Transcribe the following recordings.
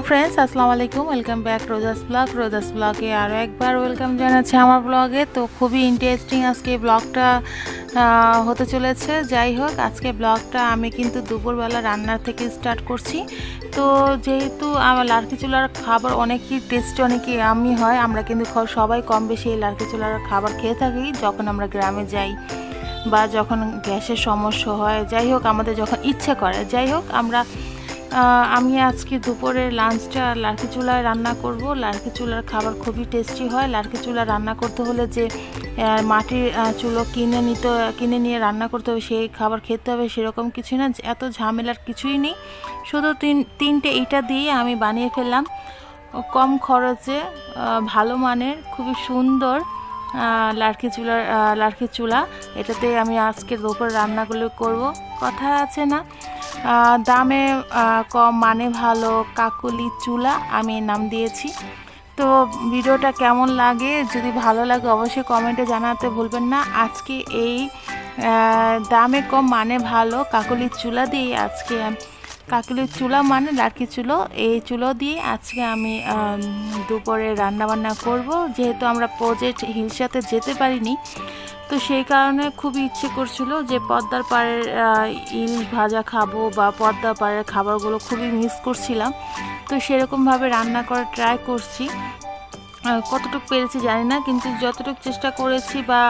Friends আসসালামু আলাইকুম welcome back রোজাস ব্লগে আরও একবার ওয়েলকাম জানাচ্ছি আমার ব্লগে। তো খুবই ইন্টারেস্টিং আজকে ব্লগটা হতে চলেছে। যাই হোক, আজকে ব্লগটা আমি কিন্তু দুপুরবেলা রান্নার থেকে স্টার্ট করছি। তো যেহেতু আমার লার্কি চুলার খাবার অনেকই টেস্টি, অনেকই ইয়ামি হয়, আমরা কিন্তু সবাই কম বেশি এই লার্কি চুলার খাবার খেয়ে থাকি যখন আমরা গ্রামে যাই বা যখন গ্যাসের সমস্যা হয়। যাই হোক, আমাদের যখন ইচ্ছে করে, যাই হোক আমি আজকে দুপুরের লাঞ্চটা লার্কি চুলায় রান্না করব। লার্কি চুলার খাবার খুবই টেস্টি হয়। লার্কি চুলা রান্না করতে হলে যে মাটির চুলো কিনে নিয়ে রান্না করতে হবে, সেই খাবার খেতে হবে সেরকম কিছু না, এত ঝামেলার কিছুই নেই। শুধু তিনটে ইটা দিয়ে আমি বানিয়ে ফেললাম কম খরচে, ভালো মানের, খুবই সুন্দর লার্কি চুলা। এটাতে আমি আজকে দুপুর রান্নাগুলো করব। কথা আছে না, দামে কম মানে ভালো, কাকলি চুলা আমি নাম দিয়েছি। তো ভিডিওটা কেমন লাগে, যদি ভালো লাগে অবশ্যই কমেন্টে জানাতে ভুলবেন না। আজকে এই দামে কম মানে ভালো কাকলি চুলা দিয়ে আজকে কাকলি চুলা মানে লার্কি চুলো, এই চুলো দিয়ে আজকে আমি দুপুরে রান্নাবান্না করব। যেহেতু আমরা প্রজেক্ট হিলসাতে যেতে পারিনি, তো সেই কারণে খুবই ইচ্ছে করছিল যে পদ্মার পাড়ের ইলিশ ভাজা খাবো বা পদ্মার পাড়ের খাবারগুলো খুবই মিস করছিলাম। তো সেরকমভাবে রান্না করার ট্রাই করছি। কতটুকু পেরেছি জানি না, কিন্তু যতটুকু চেষ্টা করেছি বা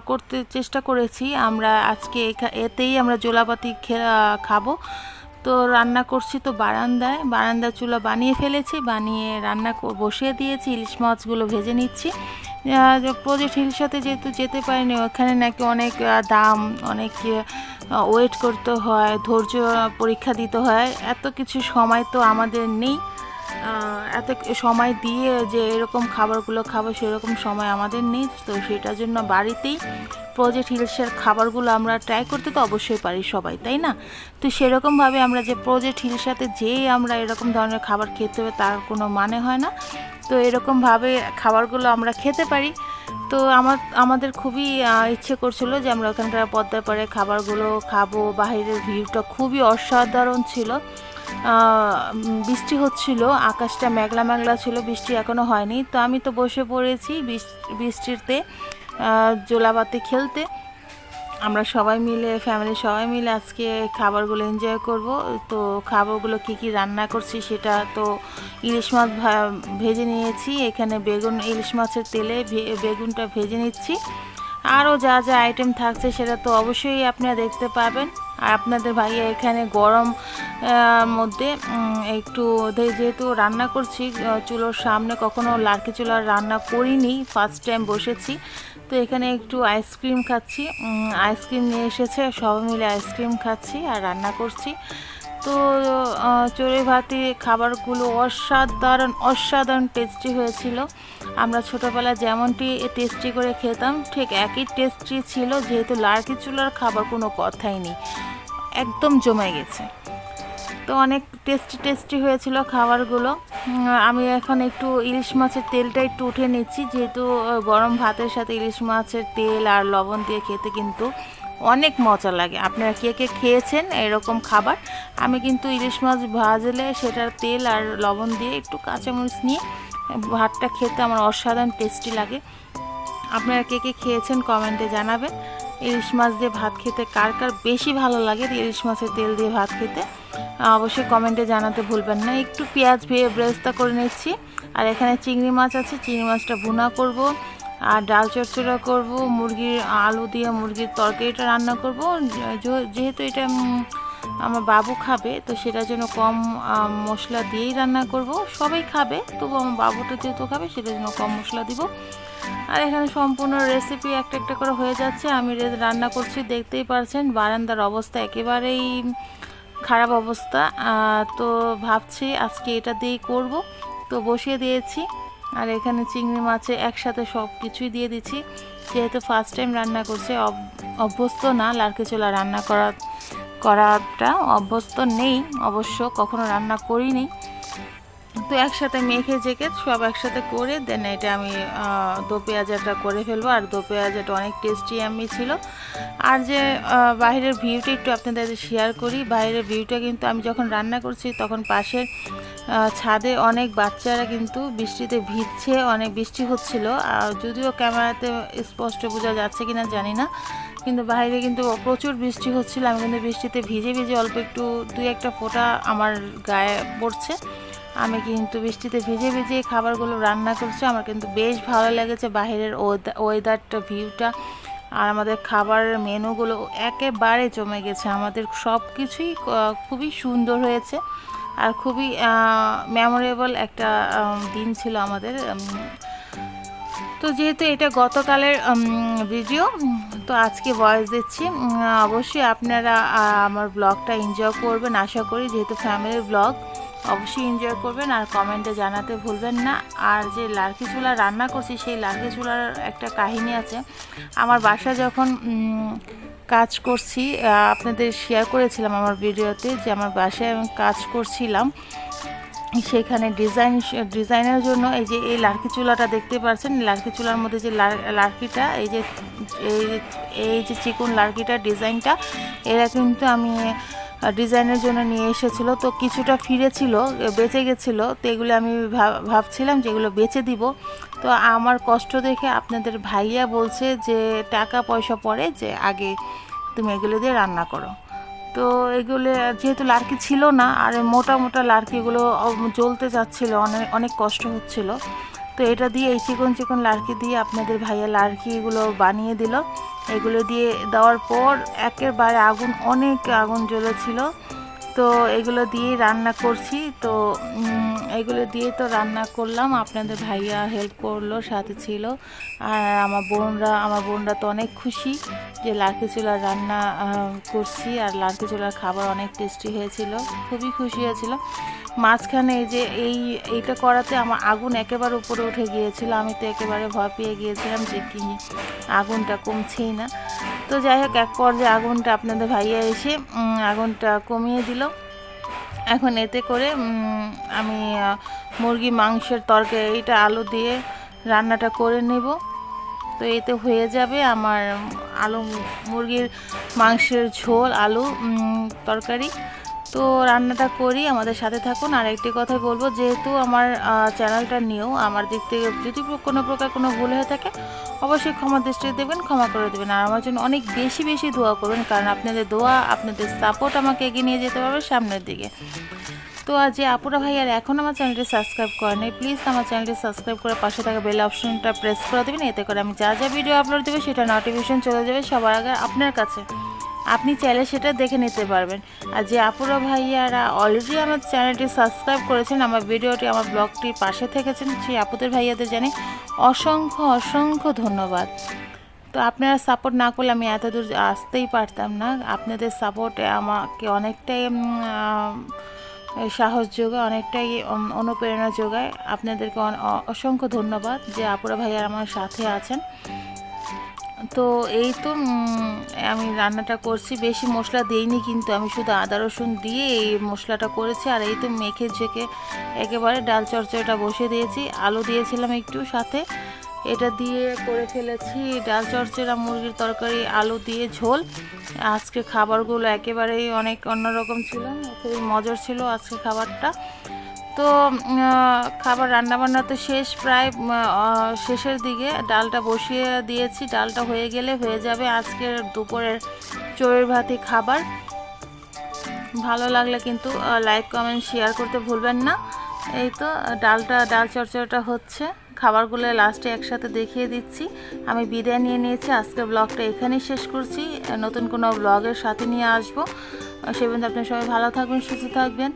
করতে চেষ্টা করেছি, আমরা আজকে এতেই আমরা জোলাপাতি খাবো। তো রান্না করছি তো বারান্দা চুলা বানিয়ে ফেলেছি, বানিয়ে রান্না বসিয়ে দিয়েছি। ইলিশ মাছগুলো ভেজে নিচ্ছি। প্রজেক্ট হিলসাতে যেহেতু যেতে পারিনি, ওখানে নাকি অনেক দাম, অনেক ওয়েট করতে হয়, ধৈর্য পরীক্ষা দিতে হয়, এত কিছু সময় তো আমাদের নেই। এত সময় দিয়ে যে এরকম খাবারগুলো খাবো সেরকম সময় আমাদের নেই। তো সেটার জন্য বাড়িতেই প্রজেক্ট হিলসের খাবারগুলো আমরা ট্রাই করতে তো অবশ্যই পারি সবাই, তাই না? তো সেরকমভাবে আমরা যে প্রজেক্ট হিলসাতে যেই আমরা এরকম ধরনের খাবার খেতে হবে তার কোনো মানে হয় না। তো এরকমভাবে খাবারগুলো আমরা খেতে পারি। তো আমাদের খুবই ইচ্ছে করছিল যে আমরা ওখানকার পদ্মার পাড়ে খাবারগুলো খাবো। বাইরের ভিউটা খুবই অসাধারণ ছিল। বৃষ্টি হচ্ছিল, আকাশটা মেঘলা মেঘলা ছিল, বৃষ্টি এখনও হয়নি। তো আমি তো বসে পড়েছি বৃষ্টিতে জোলাবাতি খেলতে। আমরা সবাই মিলে, ফ্যামিলি সবাই মিলে আজকে খাবারগুলো এনজয় করব। তো খাবারগুলো কি রান্না করছি সেটা তো, ইলিশ মাছ ভেজে নিয়েছি এখানে, ইলিশ মাছের তেলে বেগুনটা ভেজে নিচ্ছি। আরও যা যা আইটেম থাকছে সেটা তো অবশ্যই আপনারা দেখতে পাবেন। আর আপনাদের ভাইয়া এখানে গরম মধ্যে একটু, যেহেতু রান্না করছি চুলোর সামনে, কখনো লার্কি চুলার রান্না করিনি, ফার্স্ট টাইম বসেছি। তো এখানে একটু আইসক্রিম খাচ্ছি, আইসক্রিম নিয়ে এসেছে, সবাই মিলে আইসক্রিম খাচ্ছি আর রান্না করছি। তো চড়ুই ভাতি খাবারগুলো অসাধারণ টেস্টি হয়েছিল। আমরা ছোটোবেলায় যেমনটি টেস্টি করে খেতাম ঠিক একই টেস্টি ছিল। যেহেতু লার্কি চুলার খাবার কোনো কথাই নেই, একদম জমে গেছে। তো অনেক টেস্টি হয়েছিল খাবারগুলো। আমি এখন একটু ইলিশ মাছের তেলটা একটু উঠে নিচ্ছি, যেহেতু গরম ভাতের সাথে ইলিশ মাছের তেল আর লবণ দিয়ে খেতে কিন্তু অনেক মজা লাগে। আপনারা কে কে খেয়েছেন এরকম খাবার? আমি কিন্তু ইলিশ মাছ ভাজলে সেটার তেল আর লবণ দিয়ে একটু কাঁচামরিচ নিয়ে ভাতটা খেতে আমার অসাধারণ টেস্টি লাগে। আপনারা কে কে খেয়েছেন কমেন্টে জানাবেন। ইলিশ মাছ দিয়ে ভাত খেতে কার কার বেশি ভালো লাগে, ইলিশ মাছের তেল দিয়ে ভাত খেতে অবশ্যই কমেন্টে জানাতে ভুলবেন না। একটু পেঁয়াজ ব্রেস্তা করে নিচ্ছি। আর এখানে চিংড়ি মাছ আছে, চিংড়ি মাছটা ভুনা করব আর ডাল চচ্চড়া করব, মুরগির আলু দিয়ে মুরগির তরকারিটা রান্না করব। যেহেতু এটা আমার বাবু খাবে, তো সেটার জন্য কম মশলা দিয়েই রান্না করব। সবাই খাবে, তবু আমার বাবুটা যেহেতু খাবে সেটার জন্য কম মশলা দিব। আর এখানে সম্পূর্ণ রেসিপি একটা একটা করে হয়ে যাচ্ছে, আমি রান্না করছি, দেখতেই পারছেন। বারান্দার অবস্থা একেবারেই খারাপ অবস্থা। তো ভাবছি আজকে এটা দিয়েই করব, তো বসিয়ে দিয়েছি। আর এখানে চিংড়ি মাছে একসাথে সব কিছুই দিয়ে দিচ্ছি, যেহেতু ফার্স্ট টাইম রান্না করছে, অভ্যস্ত না লার্কি চুলা রান্না করাটা অভ্যস্ত নেই, অবশ্য কখনো রান্না করিনি। তো একসাথে মেখে জেকে সব একসাথে করে দেন এটা আমি দো পেঁয়াজাটা করে ফেলবো। আর দো পেঁয়াজাটা অনেক টেস্টি আমি ছিল। আর যে বাইরের ভিউটা একটু আপনাদের শেয়ার করি। বাইরের ভিউটা কিন্তু আমি যখন রান্না করছি তখন পাশের ছাদে অনেক বাচ্চারা কিন্তু বৃষ্টিতে ভিজছে, অনেক বৃষ্টি হচ্ছিল। আর যদিও ক্যামেরাতে স্পষ্ট বোঝা যাচ্ছে কিনা জানি না, কিন্তু বাইরে কিন্তু প্রচুর বৃষ্টি হচ্ছিল। আমি কিন্তু বৃষ্টিতে ভিজে ভিজে অল্প একটু 2-1টা ফোঁটা আমার গায়ে পড়ছে। আমি কিন্তু বৃষ্টিতে ভিজে ভিজে খাবারগুলো রান্না করছি। আমার কিন্তু বেশ ভালো লেগেছে বাইরের ওয়েদারটা, ভিউটা। আর আমাদের খাবারের মেনুগুলো একেবারে জমে গেছে। আমাদের সব কিছুই খুবই সুন্দর হয়েছে আর খুবই মেমোরেবল একটা দিন ছিল আমাদের। তো যেহেতু এটা গতকালের ভিডিও, তো আজকে ভয়েস দিচ্ছি। অবশ্যই আপনারা আমার ব্লগটা এনজয় করবেন আশা করি। যেহেতু ফ্যামিলির ব্লগ, অবশ্যই এনজয় করবেন আর কমেন্টে জানাতে ভুলবেন না। আর যে লার্কি চুলা রান্না করছি, সেই লার্কি চুলার একটা কাহিনী আছে। আমার বাসায় যখন কাজ করছি, আপনাদের শেয়ার করেছিলাম আমার ভিডিওতে যে আমার বাসায় আমি কাজ করছিলাম, সেখানে ডিজাইনের জন্য এই লার্কি চুলাটা দেখতে পাচ্ছেন। লার্কি চুলার মধ্যে যে লার্কিটা, এই যে চিকন লার্কিটার ডিজাইনটা, এরা কিন্তু আমি ডিজাইনের জন্য নিয়ে এসেছিল। তো কিছুটা ফিরেছিল, বেঁচে গেছিলো। তো এগুলো আমি ভাবছিলাম যে এগুলো বেচে দিব। তো আমার কষ্ট দেখে আপনাদের ভাইয়া বলছে যে টাকা পয়সা পড়ে, যে আগে তুমি এগুলো দিয়ে রান্না করো। তো এগুলো যেহেতু লার্কি ছিল না, আর মোটা মোটা লার্কিগুলো জ্বলতে যাচ্ছিল, অনেক কষ্ট হচ্ছিল। তো এটা দিয়ে, এই চিকন চিকন লার্কি দিয়ে আপনাদের ভাইয়া লার্কিগুলো বানিয়ে দিল। এগুলো দিয়ে দেওয়ার পর একেবারে অনেক আগুন জ্বলেছিল। তো এগুলো দিয়েই রান্না করছি। তো এগুলো দিয়ে তো রান্না করলাম, আপনাদের ভাইয়া হেল্প করলো, সাথে ছিল। আর আমার বোনরা তো অনেক খুশি যে লার্কি চুলার রান্না করছি। আর লার্কি চুলার খাবার অনেক টেস্টি হয়েছিল, খুবই খুশি হয়েছিল। মাঝখানে এইটা করাতে আমার আগুন একেবারে উপরে উঠে গিয়েছিল। আমি তো একেবারে ভয় পেয়ে গিয়েছিলাম যে কি আগুনটা কমছেই না। তো যাই হোক, এক পর্যায়ে আগুনটা আপনাদের ভাইয়া এসে আগুনটা কমিয়ে দিল। এখন এতে করে আমি মুরগি মাংসের তরকারিটা আলু দিয়ে রান্নাটা করে নেব। তো এতে হয়ে যাবে আমার মুরগির মাংসের ঝোল, আলু তরকারি। তো রান্নাটা করি, আমাদের সাথে থাকুন। আর একটি কথা বলবো, যেহেতু আমার চ্যানেলটা নিউ, আমার দিক থেকে যদি কোনো প্রকার কোনো ভুল হয়ে থাকে অবশ্যই ক্ষমা দৃষ্টিতে দেবেন, ক্ষমা করে দেবেন। আর আমার জন্য অনেক বেশি বেশি দোয়া করবেন, কারণ আপনাদের দোয়া, আপনাদের সাপোর্ট আমাকে এগিয়ে নিয়ে যেতে পারবে সামনের দিকে। তো যে আপুরা ভাই আর এখন আমার চ্যানেলটি সাবস্ক্রাইব করেন, প্লিজ আমার চ্যানেলটি সাবস্ক্রাইব করে পাশে থাকা বেল অপশনটা প্রেস করে দেবেন। এতে করে আমি যা যা ভিডিও আপলোড দেবো সেটা নোটিফিকেশন চলে যাবে সবার আগে আপনার কাছে। আপনি চাইলে সেটা দেখে নিতে পারবেন। আর যে আপুরা ভাইয়ারা অলরেডি আমার চ্যানেলটি সাবস্ক্রাইব করেছেন, আমার ভিডিওটি, আমার ব্লগটির পাশে থেকেছেন, সেই আপুদের ভাইয়াদের জানি অসংখ্য অসংখ্য ধন্যবাদ। তো আপনারা সাপোর্ট না করলে আমি এত দূর আসতেই পারতাম না। আপনাদের সাপোর্টে আমাকে অনেকটাই সাহস যোগায়, অনেকটাই অনুপ্রেরণা যোগায়। আপনাদেরকে অসংখ্য ধন্যবাদ যে আপুরা ভাইয়ারা আমার সাথে আছেন। তো এই তো আমি রান্নাটা করছি, বেশি মশলা দিইনি, কিন্তু আমি শুধু আদা রসুন দিয়ে এই মশলাটা করেছি। আর এই তো মেখে ঝেঁকে একেবারে ডাল চচ্চড়িটা বসিয়ে দিয়েছি। আলু দিয়েছিলাম একটু সাথে, এটা দিয়ে করে ফেলেছি ডাল চচ্চড়ি, মুরগির তরকারি, আলু দিয়ে ঝোল। আজকে খাবারগুলো একেবারেই অনেক অন্যরকম ছিল, খুবই মজার ছিল আজকে খাবারটা। তো খাবার রান্নাবান্না তো শেষ, প্রায় শেষের দিকে। ডালটা বসিয়ে দিয়েছি, ডালটা হয়ে গেলে হয়ে যাবে আজকের দুপুরের চড়ুই ভাতি খাবার। ভালো লাগলে কিন্তু লাইক, কমেন্ট, শেয়ার করতে ভুলবেন না। এই তো ডাল চচ্চড়িটা হচ্ছে, খাবারগুলো লাস্টে একসাথে দেখিয়ে দিচ্ছি। আমি বিদায় নিয়ে নিয়েছি, আজকের ব্লগটা এখানেই শেষ করছি। নতুন কোনো ব্লগের সাথে নিয়ে আসবো। সে পর্যন্ত আপনারা সবাই ভালো থাকবেন, সুস্থ থাকবেন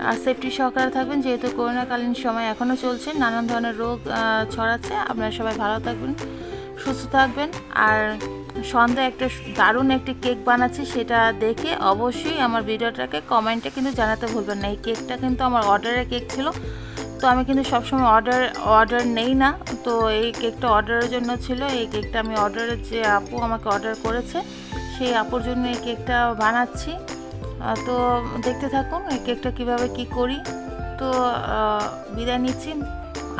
আর সেফটি সহকারে থাকবেন। যেহেতু করোনাকালীন সময় এখনও চলছে, নানান ধরনের রোগ ছড়াচ্ছে। আপনারা সবাই ভালো থাকবেন, সুস্থ থাকবেন। আর সন্ধ্যায় একটা দারুণ একটি কেক বানাচ্ছি, সেটা দেখে অবশ্যই আমার ভিডিওটাকে কমেন্টে কিন্তু জানাতে ভুলবেন না। এই কেকটা কিন্তু আমার অর্ডারের কেক ছিল, তো আমি কিন্তু সবসময় অর্ডার নেই না। তো এই কেকটা অর্ডারের জন্য ছিল। এই কেকটা আমি যে আপু আমাকে অর্ডার করেছে, সেই আপুর জন্য এই কেকটা বানাচ্ছি। তো দেখতে থাকুন এই কেকটা কিভাবে কি করি। তো বিদায় নিচ্ছি।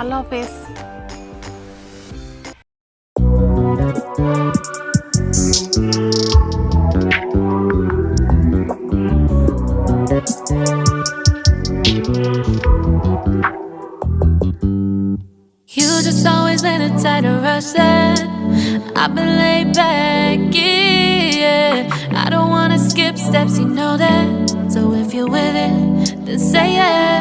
আল্লাহ হাফেজ। You just always been a tight rush that I've been laid back, yeah. I don't wanna skip steps, you know that. So if you're with it, then say yeah.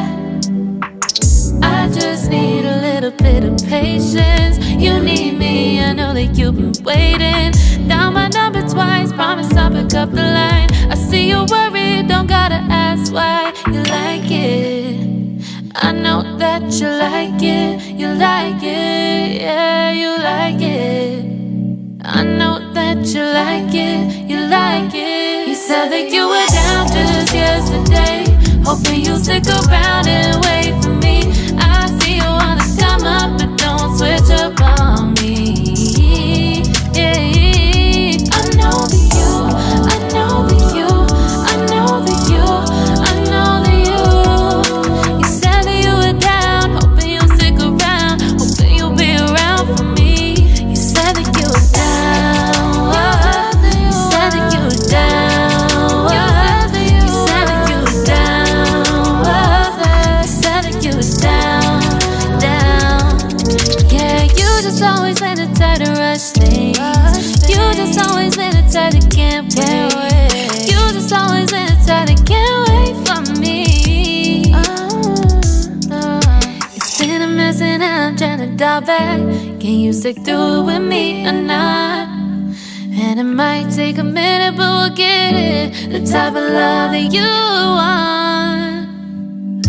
I just need a little bit of patience. You need me, I know that you've been waiting. Down my number twice, promise I'll pick up the line. I see you worried, don't gotta ask why. You like it, I know that you like it. You like it, yeah, you like it. I know that you like it, you like it. You said that you were down just yesterday, hoping you'll stick around and wait for me. I see you wanna come up, but don't switch up on me. Yeah, I know that you, I know that you, I know that you, I know that you. You said that you were down, hoping you'll stick around, hoping you'll be around for me. You said that you were down, you said that you were down, you said that you were down, you said that you were down, down. Yeah, you just always been the type to rush things. You just always been the type that can't wait. You just always been the type that can't wait for me. It's been a mess and I'm trying to dial back. Can you stick through it with me or not? And it might take a minute, but we'll get it. The type of love that you want,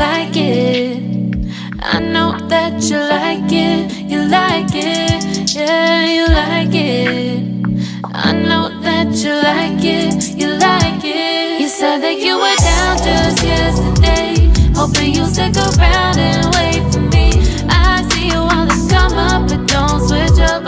like it. I know that you like it, you like it, yeah, you like it. I know that you like it, you like it. You said that you were down just yesterday, hoping you'll stick around and wait for me. I see you wanna come up, but don't switch up